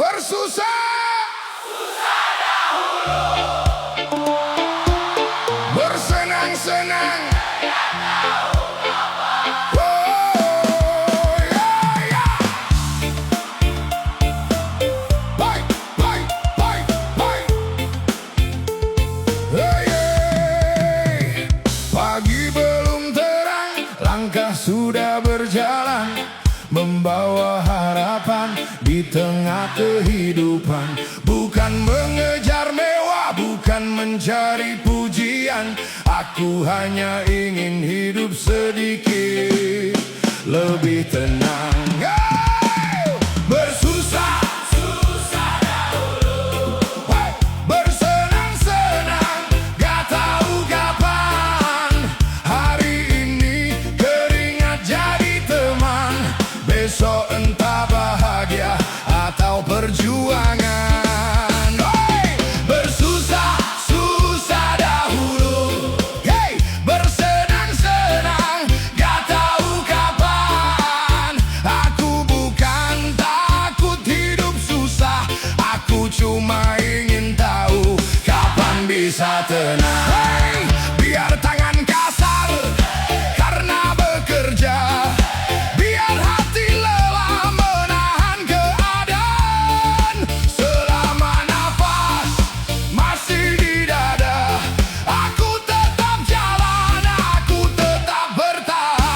Bersusah dahulu, bersenang-senang. Pagi belum terang, langkah sudah berjalan, membawa harapan di tengah kehidupan. Bukan mengejar mewah, bukan mencari pujian, aku hanya ingin hidup sedikit lebih tenang. Bersusah dahulu, bersenang-senang, gak tahu kapan. Hari ini keringat jadi teman, besok entah bahagia atau perjuangan. Bersusah dahulu, bersenang-senang, gak tahu kapan. Aku bukan takut hidup susah, aku cuma ingin tahu kapan bisa tenang. Biar tangan kasar karena bekerja, biar hati lelah menahan keadaan. Selama nafas masih di dada, aku tetap jalan, aku tetap bertahan.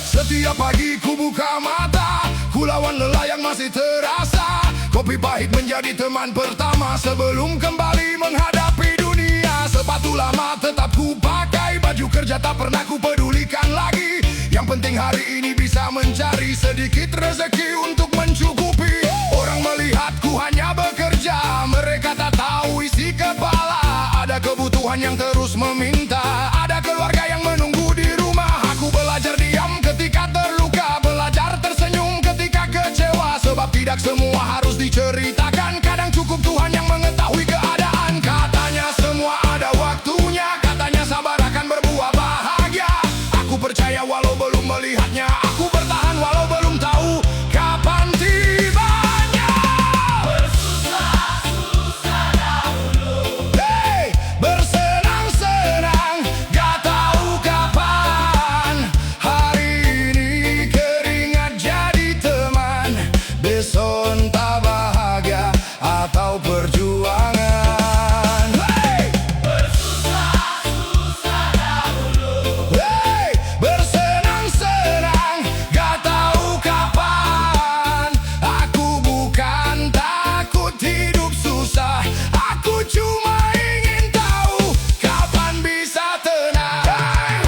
Setiap pagi ku buka mata, ku lawan lelah yang masih terasa. Kopi pahit menjadi teman pertama sebelum kembali menghadapi dunia. Sepatu lama tetap ku pakai, baju kerja tak pernah ku pedulikan lagi. Yang penting hari ini bisa mencari sedikit rezeki untuk mencukupi. Orang melihatku hanya bekerja, mereka tak tahu isi kepala. Ada kebutuhan yang terus meminta, ada keluarga yang menunggu di rumah. Aku belajar diam ketika terluka, belajar tersenyum ketika kecewa. Sebab tidak semua harus diceritakan, kadang cukup Tuhan yang mengetahui keadaan. Katanya semua ada waktunya, katanya sabar akan berbuah bahagia. Aku percaya walau belum melihatnya, aku bertahan walau belum tahu kapan tibanya. Bersusah dahulu, bersenang-senang, gak tahu kapan. Hari ini keringat jadi teman, besok entah bahagia atau perjuangan. Bersenang-senang, gak tahu kapan. Aku bukan takut hidup susah, aku cuma ingin tahu kapan bisa tenang.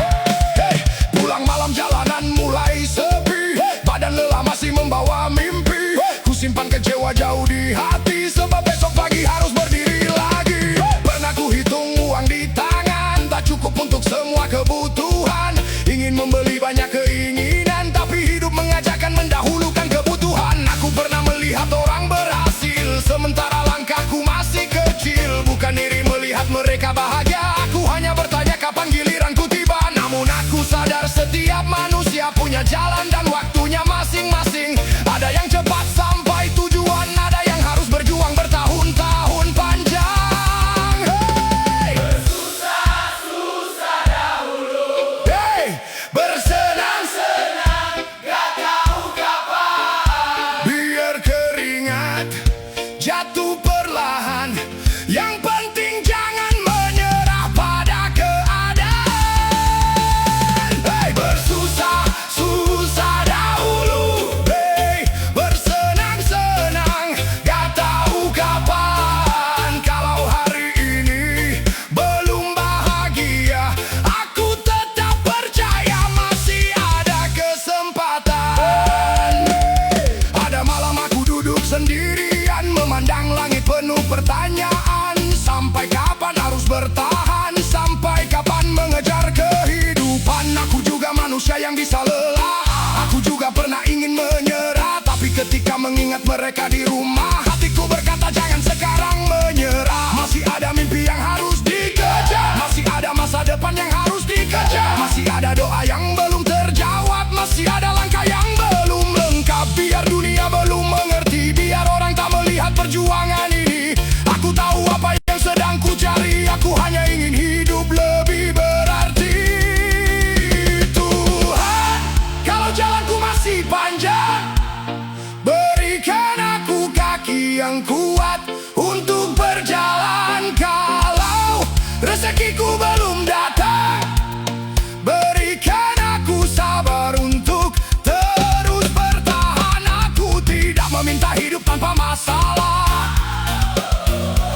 Pulang malam jalanan mulai sepi, badan lelah masih membawa mimpi. Ku simpan kecewa jauh di hati, sebab besok pagi harus berdiri lagi. Pernah ku hitung uang di tangan, tak cukup untuk semua kebutuhan. Ingin membeli banyak keinginan, tapi hidup mengajarkan mendahulukan kebutuhan. Aku pernah melihat orang berhasil, sementara langkahku masih kecil. Bukan iri melihat mereka bahagia, aku hanya bertanya kapan giliranku tiba. Namun aku sadar setiap manusia punya jalan dan waktunya masing-masing. Ada yang cepat sampai tujuan, ada yang harus berjuang bertahun-tahun panjang. Bersusah dahulu, bersenang-senang, gak tahu kapan. Biar keringat jatuh perlahan, yang penting jangan menyerah pada keadaan. Bersusah dahulu, bersenang-senang, gak tahu kapan. Kalau hari ini belum bahagia, aku tetap percaya masih ada kesempatan. Ada malam aku duduk sendirian, memandang langit penuh pertanyaan. Sampai kapan harus bertahan, sampai kapan mengejar kehidupan. Aku juga manusia yang bisa lelah, aku juga pernah ingin menyerah. Tapi ketika mengingat mereka di rumah, hatiku berkata jangan sekarang menyerah. Masih ada mimpi yang harus dikejar, masih ada masa depan yang harus dikejar, masih ada doa yang belum terjawab, masih ada langkah yang belum lengkap. Biar dunia belum mengerti, yang kuat untuk berjalan. Kalau rezekiku belum datang, berikan aku sabar untuk terus bertahan. Aku tidak meminta hidup tanpa masalah,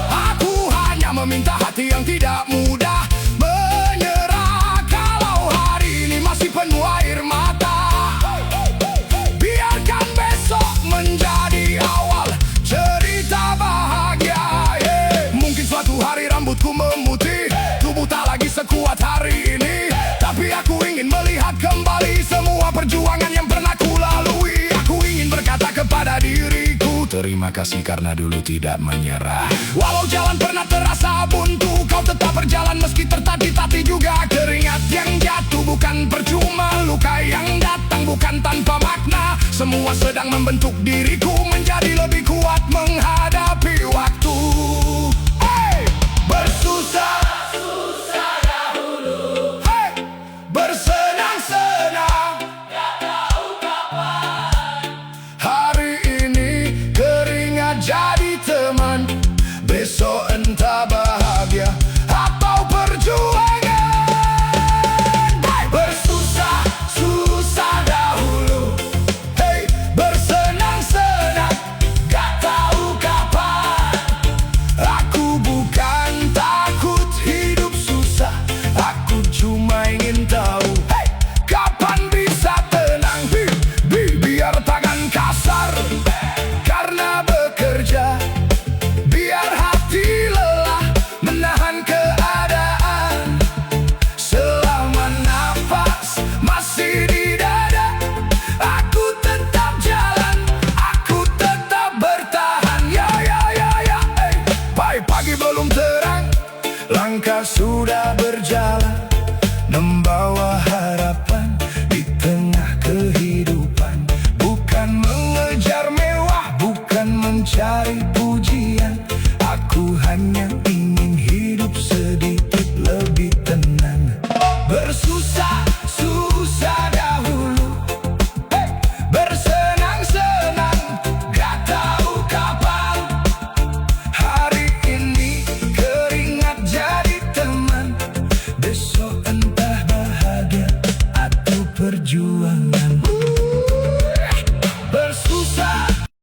aku hanya meminta hati yang tidak mudah menyerah. Kalau hari ini masih penuh air mata, biarkan besok menjadi awal cerita bahagia. Mungkin suatu hari rambutku memutih, tubuh tak lagi sekuat hari ini, tapi aku ingin melihat kembali semua perjuangan yang pernah ku lalui. Aku ingin berkata kepada diriku, terima kasih karena dulu tidak menyerah. Walau jalan pernah terasa buntu, kau tetap berjalan meski tertatih-tatih juga. Keringat yang jatuh bukan percuma, luka yang datang bukan tanpa makna. Semua sedang membentuk diriku menjadi lebih